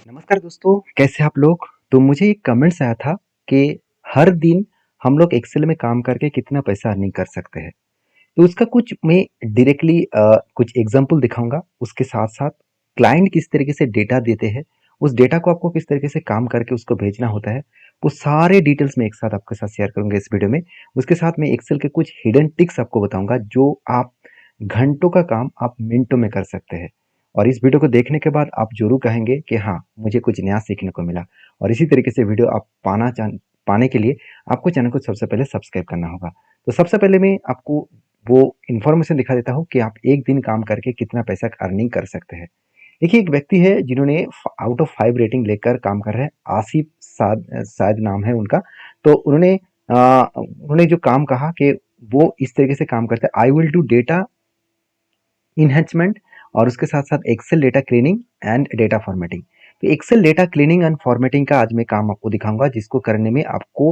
नमस्कार दोस्तों, कैसे आप लोग? तो मुझे एक कमेंट्स आया था कि हर दिन हम लोग एक्सेल में काम करके कितना पैसा अर्निंग कर सकते हैं। तो उसका कुछ मैं डायरेक्टली कुछ एग्जांपल दिखाऊंगा। उसके साथ साथ क्लाइंट किस तरीके से डेटा देते हैं, उस डेटा को आपको किस तरीके से काम करके उसको भेजना होता है, वो सारे डिटेल्स मैं एक साथ आपके साथ शेयर करूंगा इस वीडियो में। उसके साथ मैं एक्सेल के कुछ हिडन टिक्स आपको बताऊंगा जो आप घंटों का काम आप मिनटों में कर सकते हैं। और इस वीडियो को देखने के बाद आप जरूर कहेंगे कि हाँ, मुझे कुछ नया सीखने को मिला। और इसी तरीके से वीडियो आप पाने के लिए आपको चैनल को सबसे पहले सब्सक्राइब करना होगा। तो सबसे पहले मैं आपको वो इन्फॉर्मेशन दिखा देता हूँ कि आप एक दिन काम करके कितना पैसा अर्निंग कर सकते हैं। देखिए, एक व्यक्ति है जिन्होंने आउट ऑफ 5 रेटिंग लेकर काम कर रहे हैं। आसिफ साद शायद नाम है उनका। तो उन्होंने जो काम कहा कि वो इस तरीके से काम करते हैं, I will do data enhancement और उसके साथ साथ Excel data cleaning and data formatting. तो Excel data cleaning and formatting का आज मैं काम आपको दिखाऊंगा, जिसको करने में आपको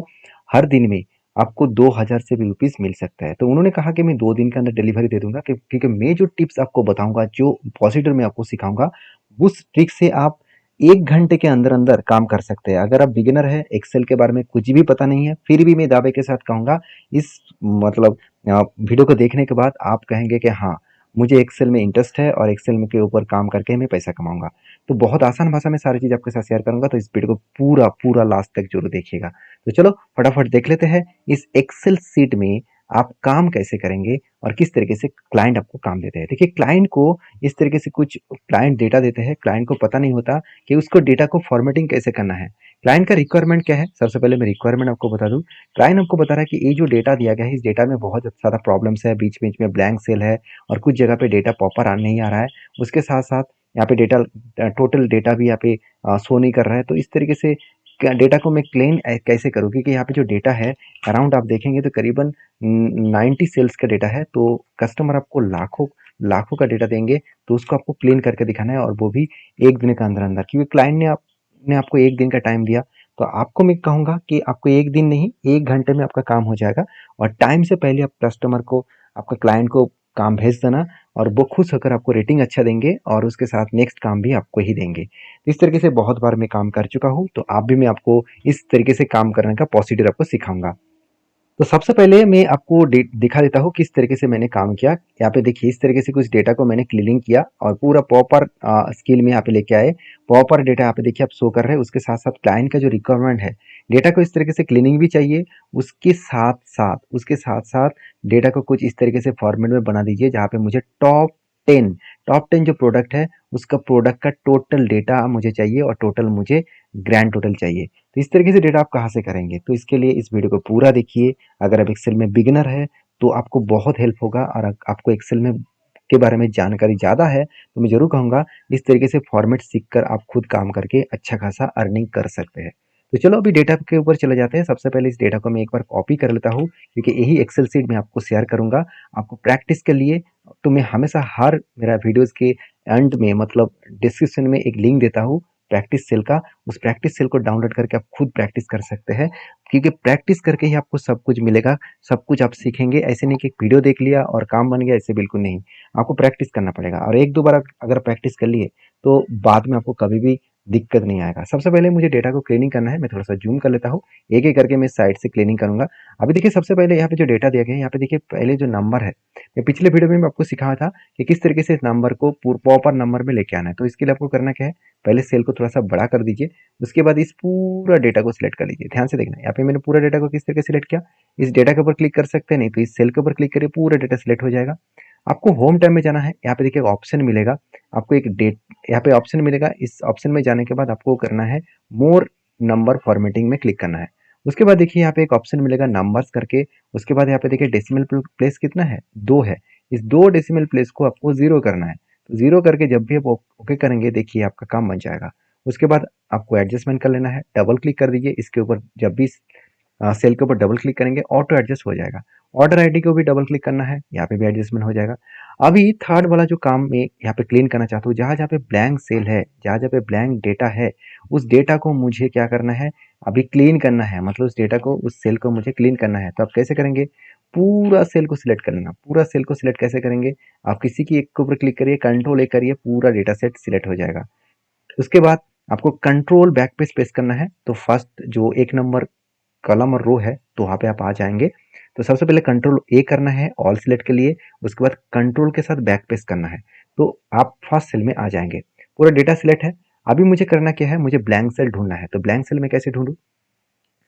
हर दिन में आपको 2000 से भी रुपीस मिल सकता है। तो उन्होंने कहा कि मैं 2 दिन के अंदर डिलीवरी दे दूंगा, क्योंकि मैं जो टिप्स आपको बताऊंगा, जो प्रोसीजर मैं आपको सिखाऊंगा, उस ट्रिक से आप 1 घंटे के अंदर अंदर काम कर सकते हैं। अगर आप बिगिनर है, एक्सेल के बारे में कुछ भी पता नहीं है, फिर भी मैं दावे के साथ कहूंगा, इस मतलब वीडियो को देखने के बाद आप कहेंगे कि हाँ, मुझे एक्सेल में इंटरेस्ट है और एक्सेल में के ऊपर काम करके मैं पैसा कमाऊंगा। तो बहुत आसान भाषा में सारी चीज आपके साथ शेयर करूंगा, तो इस वीडियो को पूरा पूरा लास्ट तक जरूर देखिएगा। तो चलो फटाफट देख लेते हैं इस एक्सेल सीट में आप काम कैसे करेंगे और किस तरीके से क्लाइंट आपको काम देते हैं। देखिए, क्लाइंट को इस तरीके से कुछ क्लाइंट डेटा देते हैं, क्लाइंट को पता नहीं होता कि उसको डेटा को फॉर्मेटिंग कैसे करना है। क्लाइंट का रिक्वायरमेंट क्या है? सबसे पहले मैं रिक्वायरमेंट आपको बता दूं। क्लाइंट आपको बता रहा है कि ये जो डेटा दिया गया है, इस डेटा में बहुत ज्यादा प्रॉब्लम्स है, बीच बीच में ब्लैंक सेल है और कुछ जगह पे डेटा प्रॉपर नहीं आ रहा है। उसके साथ साथ यहाँ पे डेटा टोटल डेटा भी यहाँ पे शो नहीं कर रहा है। तो इस तरीके से डेटा को मैं क्लीन कैसे करूँ? क्योंकि यहाँ पे जो डेटा है, अराउंड आप देखेंगे तो करीबन 90 सेल्स का डेटा है। तो कस्टमर आपको लाखों लाखों का डेटा देंगे, तो उसको आपको क्लीन करके दिखाना है, और वो भी एक दिन के अंदर अंदर। क्योंकि क्लाइंट ने आपको एक दिन का टाइम दिया, तो आपको मैं कहूंगा कि आपको एक दिन नहीं, 1 घंटे में आपका काम हो जाएगा। और टाइम से पहले आप कस्टमर को, आपका क्लाइंट को काम भेज देना, और वो खुश होकर आपको रेटिंग अच्छा देंगे और उसके साथ नेक्स्ट काम भी आपको ही देंगे। इस तरीके से बहुत बार मैं काम कर चुका हूँ, तो आप भी, मैं आपको इस तरीके से काम करने का प्रोसीजर आपको सिखाऊंगा। तो सबसे पहले मैं आपको दिखा देता हूँ किस तरीके से मैंने काम किया। यहाँ पे देखिए, इस तरीके से कुछ डेटा को मैंने क्लीनिंग किया और पूरा प्रॉपर स्केल में यहाँ पे लेके आए। प्रॉपर डेटा यहाँ पे देखिए आप शो कर रहे हैं। उसके साथ साथ क्लाइंट का जो रिक्वायरमेंट है, डेटा को इस तरीके से क्लीनिंग भी चाहिए। उसके साथ साथ डेटा को कुछ इस तरीके से फॉर्मेट में बना दीजिए, जहाँ पे मुझे टॉप टेन जो प्रोडक्ट है, उसका प्रोडक्ट का टोटल डेटा मुझे चाहिए और टोटल मुझे ग्रैंड टोटल चाहिए। तो इस तरीके से डेटा आप कहाँ से करेंगे? तो इसके लिए इस वीडियो को पूरा देखिए। अगर आप एक्सेल में बिगिनर है, तो आपको बहुत हेल्प होगा। और आपको एक्सेल में के बारे में जानकारी ज़्यादा है, तो मैं ज़रूर कहूँगा इस तरीके से फॉर्मेट सीख कर आप खुद काम करके अच्छा खासा अर्निंग कर सकते हैं। तो चलो अभी डेटा के ऊपर चले जाते हैं। सबसे पहले इस डेटा को मैं एक बार कॉपी कर लेता हूँ, क्योंकि यही एक्सेल सीट में आपको शेयर करूँगा आपको प्रैक्टिस के लिए। तो मैं हमेशा हर मेरा वीडियोज़ के एंड में, मतलब डिस्क्रिप्शन में, एक लिंक देता हूँ प्रैक्टिस सेल का। उस प्रैक्टिस सेल को डाउनलोड करके आप खुद प्रैक्टिस कर सकते हैं, क्योंकि प्रैक्टिस करके ही आपको सब कुछ मिलेगा, सब कुछ आप सीखेंगे। ऐसे नहीं कि वीडियो देख लिया और काम बन गया, ऐसे बिल्कुल नहीं। आपको प्रैक्टिस करना पड़ेगा, और एक दो बार अगर प्रैक्टिस कर लिए, तो बाद में आपको कभी भी दिक्कत नहीं आएगा। सबसे पहले मुझे डेटा को क्लीनिंग करना है। मैं थोड़ा सा जूम कर लेता हूँ, एक एक करके मैं साइड से क्लीनिंग करूंगा। अभी देखिए, सबसे पहले यहाँ पे जो डेटा दिया गया है, यहाँ पे देखिए पहले जो नंबर है, मैं पिछले वीडियो में आपको सिखाया था कि किस तरीके से इस नंबर को प्रॉपर नंबर में लेके आना है। तो इसके लिए आपको करना क्या है, पहले सेल को थोड़ा सा बड़ा कर दीजिए। उसके बाद इस पूरा डेटा को सिलेक्ट कर लीजिए। ध्यान से देखना, यहाँ पे मैंने पूरा डेटा को किस तरीके से सिलेक्ट किया। इस डेटा के ऊपर क्लिक कर सकते हैं, नहीं तो इस सेल के ऊपर क्लिक करिए, पूरा डेटा सिलेक्ट हो जाएगा। आपको होम टैब में जाना है। यहाँ पे देखिए ऑप्शन मिलेगा, आपको एक डेट, यहाँ पे ऑप्शन मिलेगा। इस ऑप्शन में जाने के बाद आपको करना है मोर नंबर फॉर्मेटिंग में क्लिक करना है। उसके बाद देखिए यहाँ पे एक ऑप्शन मिलेगा नंबर्स करके। उसके बाद यहाँ पे देखिए डेसिमल प्लेस कितना है, 2 है। इस 2 डेसिमल प्लेस को आपको 0 करना है। तो 0 करके जब भी आप ओके करेंगे, देखिए आपका काम बन जाएगा। उसके बाद आपको एडजस्टमेंट कर लेना है, डबल क्लिक कर दीजिए इसके ऊपर। जब भी सेल के ऊपर डबल क्लिक करेंगे, ऑटो एडजस्ट हो जाएगा। ऑर्डर आईडी को भी डबल क्लिक करना है, यहाँ पे भी एडजस्टमेंट हो जाएगा। अभी थर्ड वाला जो काम मैं यहाँ पे क्लीन करना चाहता हूँ, जहाँ जहाँ पे ब्लैंक सेल है, जहाँ जहाँ पे ब्लैंक डेटा है, उस डेटा को मुझे क्या करना है, अभी क्लीन करना है। मतलब उस डेटा को, उस सेल को मुझे क्लीन करना है। तो आप कैसे करेंगे, पूरा सेल को सिलेक्ट कर लेना। पूरा सेल को सिलेक्ट कैसे करेंगे, आप किसी की एक के ऊपर क्लिक करिए, कंट्रोल ए करिए, पूरा डेटा सेट सिलेक्ट हो जाएगा। उसके बाद आपको कंट्रोल बैक पे स्पेस करना है। तो फर्स्ट जो 1 नंबर कॉलम और रो है तो वहाँ पे आप आ जाएंगे। तो सबसे पहले कंट्रोल ए करना है ऑल सिलेक्ट के लिए, उसके बाद कंट्रोल के साथ बैक पेस्ट करना है, तो आप फर्स्ट सेल में आ जाएंगे। पूरा डेटा सिलेक्ट है। अभी मुझे करना क्या है, मुझे ब्लैंक सेल ढूंढना है। तो ब्लैंक सेल में कैसे ढूंढूं?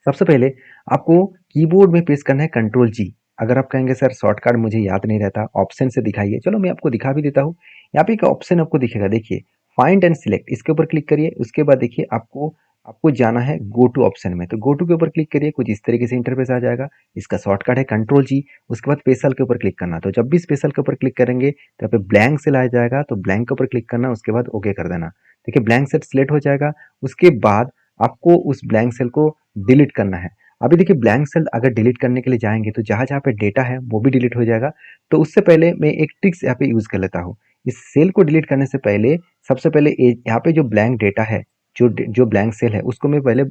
सबसे पहले आपको कीबोर्ड में पेस्ट करना है कंट्रोल जी। अगर आप कहेंगे सर शॉर्टकट मुझे याद नहीं रहता, ऑप्शन से दिखाइए, चलो मैं आपको दिखा भी देता हूँ। यहाँ पे एक ऑप्शन आपको दिखेगा, देखिए फाइंड एंड सिलेक्ट, इसके ऊपर क्लिक करिए। उसके बाद देखिए आपको आपको जाना है गो टू ऑप्शन में। तो गो टू के ऊपर क्लिक करिए, कुछ इस तरीके से इंटरफेस आ जाएगा। इसका शॉर्टकट है कंट्रोल जी। उसके बाद स्पेशल के ऊपर क्लिक करना। तो जब भी स्पेशल के ऊपर क्लिक करेंगे तो यहाँ पे ब्लैंक सेल आ जाएगा, तो ब्लैंक के ऊपर क्लिक करना, उसके बाद ओके कर देना। देखिए ब्लैंक सेल सिलेक्ट हो जाएगा। उसके बाद आपको उस ब्लैंक सेल को डिलीट करना है। अभी देखिए ब्लैंक सेल अगर डिलीट करने के लिए जाएंगे तो जहाँ जहाँ पे डेटा है वो भी डिलीट हो जाएगा। तो उससे पहले मैं एक ट्रिक्स यहाँ पे यूज कर लेता हूँ। इस सेल को डिलीट करने से पहले सबसे पहले यहाँ पे जो ब्लैंक डेटा है, जो जो ब्लैंक सेल है, उसको मैं पहले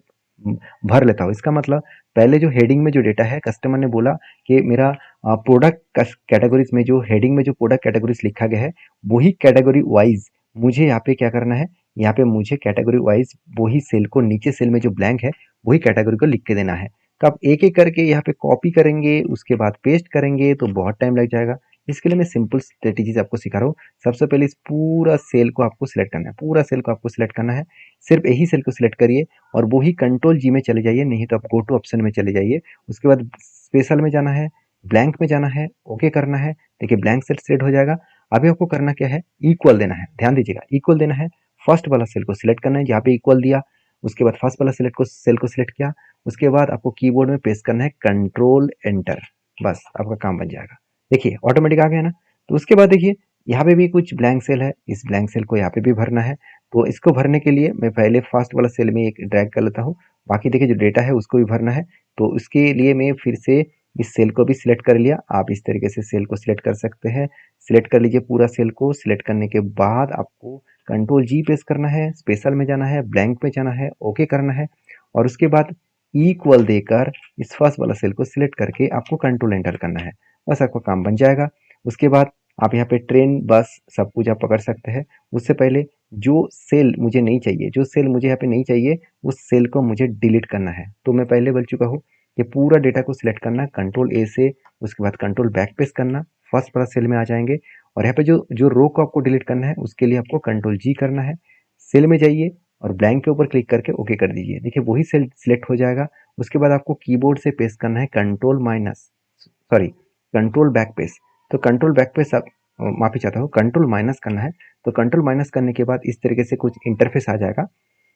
भर लेता हूँ। इसका मतलब पहले जो हेडिंग में जो डेटा है, कस्टमर ने बोला कि मेरा प्रोडक्ट कैटेगरीज में जो हेडिंग में जो प्रोडक्ट कैटेगरीज लिखा गया है वही कैटेगरी वाइज मुझे यहाँ पे क्या करना है, यहाँ पे मुझे कैटेगरी वाइज वही सेल को, नीचे सेल में जो ब्लैंक है वही कैटेगरी को लिख के देना है। तो आप एक एक करके यहाँ पे कॉपी करेंगे, उसके बाद पेस्ट करेंगे तो बहुत टाइम लग जाएगा। इसके लिए मैं सिंपल स्ट्रेटेजीज आपको सिखा रहा हूँ। सबसे पहले इस पूरा सेल को आपको सिलेक्ट करना है, पूरा सेल को आपको सिलेक्ट करना है। सिर्फ यही सेल को सिलेक्ट करिए और वही कंट्रोल जी में चले जाइए, नहीं तो आप गो टू ऑप्शन में चले जाइए। उसके बाद स्पेशल में जाना है, ब्लैंक में जाना है, ओके करना है। देखिए ब्लैंक सेल सिलेक्ट हो जाएगा। अभी आपको करना क्या है, इक्वल देना है। ध्यान दीजिएगा, इक्वल देना है। फर्स्ट वाला सेल को सिलेक्ट करना है जहाँ पे इक्वल दिया, उसके बाद फर्स्ट वाला सेल को सिलेक्ट किया। उसके बाद आपको कीबोर्ड में पेस्ट करना है कंट्रोल एंटर, बस आपका काम बन जाएगा। देखिए ऑटोमेटिक आ गया ना। तो उसके बाद देखिए यहाँ पे भी कुछ ब्लैंक सेल है, इस ब्लैंक सेल को यहाँ पे भी भरना है। तो इसको भरने के लिए मैं पहले फर्स्ट वाला सेल में एक ड्रैग कर लेता हूँ। बाकी देखिए जो डेटा है उसको भी भरना है। तो उसके लिए मैं फिर से इस सेल को भी सिलेक्ट कर लिया। आप इस तरीके से सेल को सिलेक्ट कर सकते हैं। सिलेक्ट कर लीजिए पूरा सेल को। सिलेक्ट करने के बाद आपको कंट्रोल जी प्रेस करना है, स्पेशल में जाना है, ब्लैंक में जाना है, ओके करना है। और उसके बाद इक्वल देकर इस फर्स्ट वाला सेल को सिलेक्ट करके आपको कंट्रोल एंटर करना है, बस आपका काम बन जाएगा। उसके बाद आप यहाँ पे ट्रेन, बस सब कुछ आप पकड़ सकते हैं। उससे पहले जो सेल मुझे नहीं चाहिए, जो सेल मुझे यहाँ पे नहीं चाहिए, उस सेल को मुझे डिलीट करना है। तो मैं पहले बोल चुका हूँ कि पूरा डेटा को सिलेक्ट करना, कंट्रोल ए से, उसके बाद कंट्रोल बैक प्रेस करना, फर्स्ट वाला सेल में आ जाएंगे। और यहाँ पे जो जो रो को आपको डिलीट करना है उसके लिए आपको कंट्रोल जी करना है। सेल में जाइए और ब्लैंक के ऊपर क्लिक करके ओके कर दीजिए। देखिए वही सेल सिलेक्ट हो जाएगा। उसके बाद आपको कीबोर्ड से पेस्ट करना है control minus, sorry control back paste. तो कंट्रोल बैक पेस्ट आप, माफी चाहता हूँ, कंट्रोल माइनस करना है। तो कंट्रोल माइनस करने के बाद इस तरीके से कुछ इंटरफेस आ जाएगा।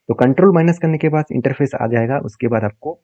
तो कंट्रोल माइनस करने के बाद इंटरफेस आ जाएगा। उसके बाद आपको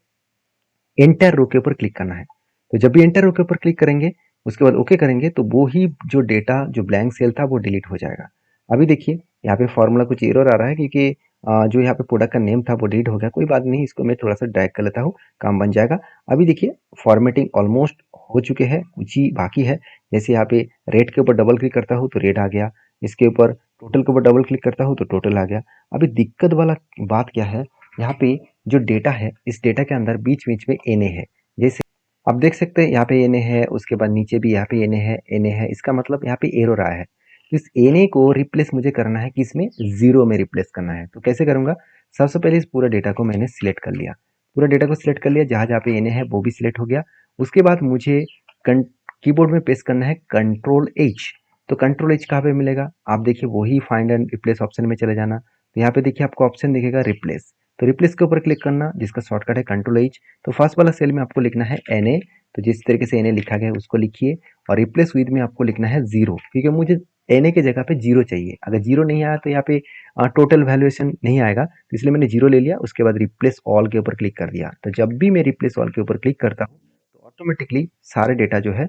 एंटर रो के ऊपर क्लिक करना है। तो जब भी एंटर रो के ऊपर क्लिक करेंगे, उसके बाद ओके करेंगे, तो वो ही जो डेटा, जो ब्लैंक सेल था वो डिलीट हो जाएगा। अभी देखिए यहाँ पे फॉर्मूला कुछ एरर आ रहा है क्योंकि जो यहाँ पे प्रोडक्ट का नेम था वो डिलीट हो गया। कोई बात नहीं, इसको मैं थोड़ा सा ड्रैग कर लेता हूँ, काम बन जाएगा। अभी देखिए फॉर्मेटिंग ऑलमोस्ट हो चुके हैं, कुछ ही बाकी है। जैसे यहाँ पे रेट के ऊपर डबल क्लिक करता हूँ तो रेट आ गया, इसके ऊपर टोटल के ऊपर डबल क्लिक करता हूँ तो टोटल आ गया। अभी दिक्कत वाला बात क्या है, यहाँ पे जो डेटा है, इस डेटा के अंदर बीच बीच में एनए है। जैसे आप देख सकते हैं यहाँ पे एनए है, उसके बाद नीचे भी यहाँ पे एनए है, एनए है, इसका मतलब यहाँ पे एरर आया है। तो इस एनए को रिप्लेस मुझे करना है, किसमें, जीरो में रिप्लेस करना है। तो कैसे करूंगा, सबसे पहले इस पूरा डेटा को मैंने सिलेक्ट कर लिया, पूरा डेटा को सिलेक्ट कर लिया, जहाँ जहाँ पे एनए है वो भी सिलेक्ट हो गया। उसके बाद मुझे कीबोर्ड में पेस्ट करना है कंट्रोल एच। तो कंट्रोल एच कहाँ पे मिलेगा, आप देखिए वही फाइंड एंड रिप्लेस ऑप्शन में चले जाना। तो यहाँ पे देखिए आपको ऑप्शन दिखेगा रिप्लेस। तो रिप्लेस के ऊपर क्लिक करना, जिसका शॉर्टकट है कंट्रोल एच। तो फर्स्ट वाला सेल में आपको लिखना है एनए, तो जिस तरीके से एनए लिखा गया है उसको लिखिए। और रिप्लेस विद में आपको लिखना है जीरो, क्योंकि मुझे एनए के जगह पे जीरो चाहिए। अगर जीरो नहीं आया तो यहाँ पे टोटल वैल्यूएशन नहीं आएगा, तो इसलिए मैंने जीरो ले लिया। उसके बाद रिप्लेस ऑल के ऊपर क्लिक कर दिया। तो जब भी मैं रिप्लेस ऑल के ऊपर क्लिक करता हूँ तो ऑटोमेटिकली सारे डेटा जो है,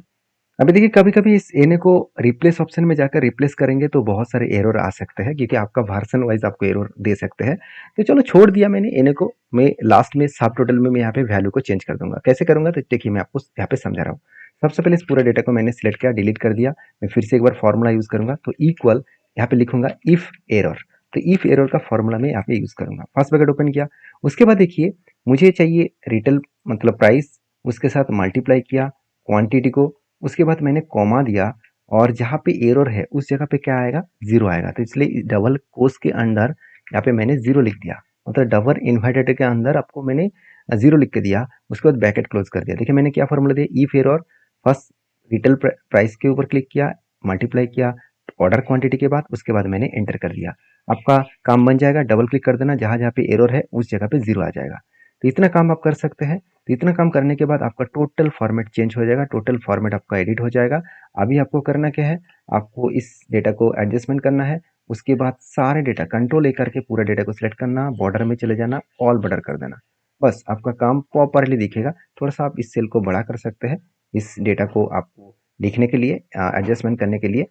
अभी देखिए कभी कभी इस एनए को रिप्लेस ऑप्शन में जाकर रिप्लेस करेंगे तो बहुत सारे एरर आ सकते हैं, क्योंकि आपका वर्जन वाइज आपको एरर दे सकते हैं। तो चलो छोड़ दिया मैंने एनए को। मैं लास्ट में सब टोटल में मैं यहाँ पे वैल्यू को चेंज कर दूंगा। कैसे करूंगा, तो देखिए मैं आपको यहाँ पे समझा रहा हूँ। सबसे पहले इस पूरे डेटा को मैंने सिलेक्ट किया, डिलीट कर दिया। मैं फिर से एक बार फॉर्मूला यूज करूंगा, तो इक्वल यहाँ पे लिखूंगा इफ एरर। तो इफ एरर का फॉर्मूला मैं यहाँ पे यूज करूंगा। फर्स्ट ब्रैकेट ओपन किया। उसके बाद देखिए मुझे चाहिए रिटेल मतलब प्राइस, उसके साथ मल्टीप्लाई किया क्वांटिटी को। उसके बाद मैंने कॉमा दिया और जहाँ पे एरर है उस जगह पे क्या आएगा, जीरो आएगा। तो इसलिए डबल कोस के अंदर यहाँ पे मैंने 0 लिख दिया, मतलब डबल इन्वर्टेड के अंदर आपको मैंने 0 लिख के दिया, उसके बाद ब्रैकेट क्लोज कर दिया। देखिए मैंने क्या फॉर्मूला दिया, if error first retail price के ऊपर क्लिक किया, मल्टीप्लाई किया ऑर्डर क्वांटिटी के बाद, उसके बाद मैंने एंटर कर दिया। आपका काम बन जाएगा, डबल क्लिक कर देना, जहाँ जहाँ पे एरर है उस जगह पे 0 आ जाएगा। तो इतना काम आप कर सकते हैं। तो इतना काम करने के बाद आपका टोटल फॉर्मेट चेंज हो जाएगा, टोटल फॉर्मेट आपका एडिट हो जाएगा। अभी आपको करना क्या है, आपको इस डेटा को एडजस्टमेंट करना है। उसके बाद सारे डेटा कंट्रोल ए करके पूरा डेटा को सिलेक्ट करना, बॉर्डर में चले जाना, ऑल बॉर्डर कर देना। बस आपका काम प्रॉपरली दिखेगा। थोड़ा सा आप इस सेल को बड़ा कर सकते हैं इस डेटा को आपको लिखने के लिए, एडजस्टमेंट करने के लिए।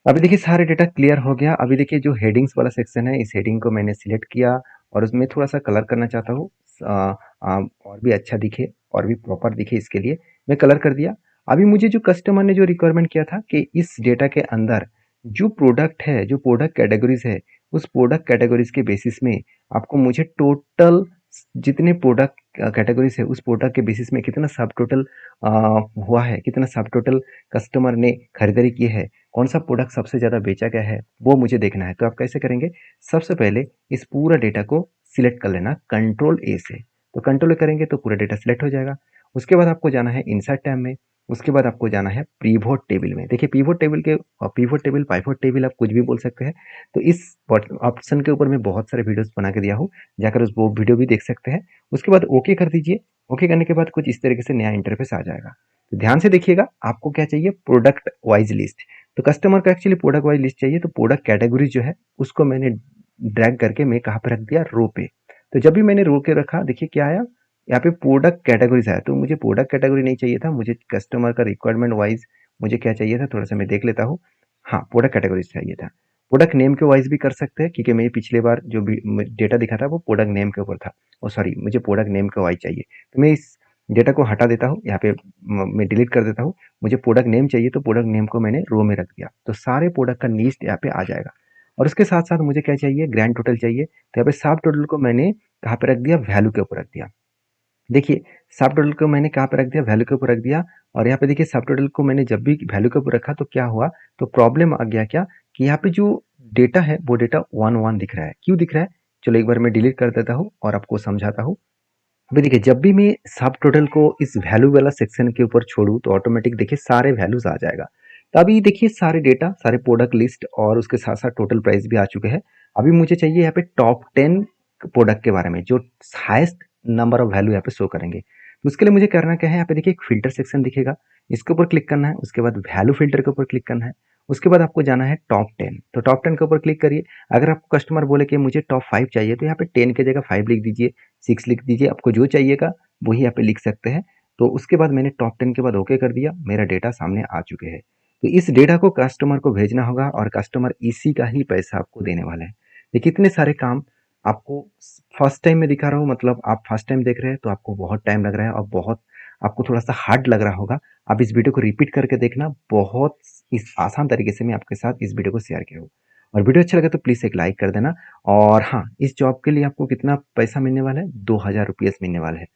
अभी देखिए सारे डेटा क्लियर हो गया। अभी देखिए जो हेडिंग्स वाला सेक्शन है, इस हेडिंग को मैंने सिलेक्ट किया और उसमें थोड़ा सा कलर करना चाहता हूँ, और भी अच्छा दिखे और भी प्रॉपर दिखे, इसके लिए मैं कलर कर दिया। अभी मुझे जो कस्टमर ने जो रिक्वायरमेंट किया था कि इस डेटा के अंदर जो प्रोडक्ट है, जो प्रोडक्ट कैटेगरीज है, उस प्रोडक्ट कैटेगरीज के बेसिस में आपको मुझे टोटल जितने प्रोडक्ट कैटेगरीज है उस प्रोडक्ट के बेसिस में कितना सब टोटल हुआ है, कितना सब टोटल कस्टमर ने खरीदारी की है, कौन सा प्रोडक्ट सबसे ज़्यादा बेचा गया है, वो मुझे देखना है। तो आप कैसे करेंगे, सबसे पहले इस पूरा डेटा को सिलेक्ट कर लेना कंट्रोल ए से। तो कंट्रोल ए करेंगे तो पूरा डेटा सिलेक्ट हो जाएगा। उसके बाद आपको जाना है इंसर्ट टैब में, उसके बाद आपको जाना है पिवोट टेबल में। देखिए पिवोट टेबल के पिवोट टेबल, पाइवोट टेबल, आप कुछ भी बोल सकते हैं। तो इस ऑप्शन के ऊपर मैं बहुत सारे वीडियोस बना के दिया हूँ, जाकर उस वो वीडियो भी देख सकते हैं। उसके बाद ओके कर दीजिए। ओके करने के बाद कुछ इस तरीके से नया इंटरफेस आ जाएगा। तो ध्यान से देखिएगा, आपको क्या चाहिए, प्रोडक्ट वाइज लिस्ट। तो कस्टमर का एक्चुअली प्रोडक्ट वाइज लिस्ट चाहिए, तो प्रोडक्ट कैटेगरी जो है उसको मैंने ड्रैग करके मैं कहाँ पे रख दिया, रो पे। तो जब भी मैंने रो के रखा, देखिए क्या आया, यहाँ पे प्रोडक्ट कैटेगरीज आया। तो मुझे प्रोडक्ट कैटेगरी नहीं चाहिए था, मुझे कस्टमर का रिक्वायरमेंट वाइज मुझे क्या चाहिए था, थोड़ा सा मैं देख लेता हूँ। हाँ, प्रोडक्ट कैटेगरीज चाहिए था। प्रोडक्ट नेम के वाइज भी कर सकते हैं, क्योंकि मैं पिछले बार जो भी डेटा दिखा था वो प्रोडक्ट नेम के ऊपर था। ओ सॉरी, मुझे प्रोडक्ट नेम के वाइज चाहिए। तो मैं इस डेटा को हटा देता हूँ, यहाँ पे मैं डिलीट कर देता हूँ। मुझे प्रोडक्ट नेम चाहिए, तो प्रोडक्ट नेम को मैंने रो में रख दिया। तो सारे प्रोडक्ट का लिस्ट यहाँ पे आ जाएगा। और उसके साथ साथ मुझे क्या चाहिए, ग्रैंड टोटल चाहिए। तो यहाँ पे सब टोटल को मैंने कहाँ पे रख दिया, वैल्यू के ऊपर रख दिया। देखिए सब टोटल को मैंने कहाँ पे रख दिया, वैल्यू के ऊपर रख दिया। और यहाँ पे देखिए सब टोटल को मैंने जब भी वैल्यू के ऊपर रखा तो क्या हुआ, तो प्रॉब्लम आ गया क्या, कि यहाँ पे जो डेटा है वो डेटा 1 1 दिख रहा है। क्यों दिख रहा है, चलो एक बार मैं डिलीट कर देता हूँ और आपको समझाता हूँ। अभी देखिए जब भी मैं सब टोटल को इस वैल्यू वाला सेक्शन के ऊपर छोड़ूं तो ऑटोमेटिक देखिए सारे वैल्यूज आ जाएगा। तो अभी देखिए सारे डेटा, सारे प्रोडक्ट लिस्ट और उसके साथ साथ टोटल प्राइस भी आ चुके हैं। अभी मुझे चाहिए यहाँ पे टॉप 10 प्रोडक्ट के बारे में, जो हाईएस्ट नंबर ऑफ वैल्यू यहाँ पे शो करेंगे। तो उसके लिए मुझे करना क्या है, यहाँ पे देखिए एक फिल्टर सेक्शन दिखेगा, इसके ऊपर क्लिक करना है। उसके बाद वैल्यू फिल्टर के ऊपर क्लिक करना है। उसके बाद आपको जाना है टॉप 10। तो टॉप 10 के ऊपर क्लिक करिए। अगर आपको कस्टमर बोले कि मुझे टॉप 5 चाहिए, तो यहाँ पे 10 की जगह 5 लिख दीजिए, 6 लिख दीजिए, आपको जो चाहिएगा वही यहाँ पे लिख सकते हैं। तो उसके बाद मैंने टॉप 10 के बाद ओके कर दिया, मेरा डेटा सामने आ चुके हैं। तो इस डेटा को कस्टमर को भेजना होगा और कस्टमर इसी का ही पैसा आपको देने वाला है। ये कितने सारे काम आपको फर्स्ट टाइम में दिखा रहा हूँ, मतलब आप फर्स्ट टाइम देख रहे हैं तो आपको बहुत टाइम लग रहा है और बहुत आपको थोड़ा सा हार्ड लग रहा होगा। आप इस वीडियो को रिपीट करके देखना, बहुत इस आसान तरीके से मैं आपके साथ इस वीडियो को शेयर किया हूँ। और वीडियो अच्छा लगे तो प्लीज़ एक लाइक कर देना। और हाँ, इस जॉब के लिए आपको कितना पैसा मिलने वाला है, 2000 रुपीज़ मिलने वाला है।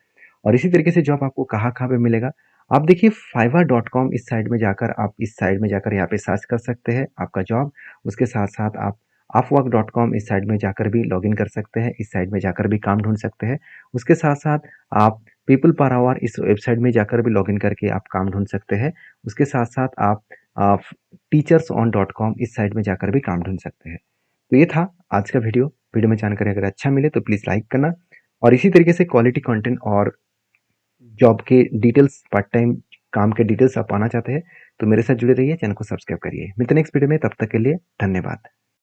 और इसी तरीके से जॉब आपको कहाँ कहाँ पे मिलेगा, आप देखिए fiverr.com, इस साइड में जाकर आप इस साइड में जाकर यहाँ पे सर्च कर सकते हैं आपका जॉब। उसके साथ साथ आप upwork.com, इस साइड में जाकर भी लॉगिन कर सकते हैं, इस साइड में जाकर भी काम ढूंढ सकते हैं। उसके साथ साथ आप पीपल पर आवर, इस वेबसाइट में जाकर भी लॉगिन करके आप काम ढूंढ सकते हैं। उसके साथ साथ आप teachersOn.com, इस साइड में जाकर भी काम ढूंढ सकते हैं। तो ये था आज का वीडियो। वीडियो में जानकारी अगर अच्छा मिले तो प्लीज़ लाइक करना। और इसी तरीके से क्वालिटी कंटेंट और जॉब के डिटेल्स, पार्ट टाइम काम के डिटेल्स आप पाना चाहते हैं तो मेरे साथ जुड़े रहिए, चैनल को सब्सक्राइब करिए। मिलते हैं नेक्स्ट वीडियो में, तब तक के लिए धन्यवाद।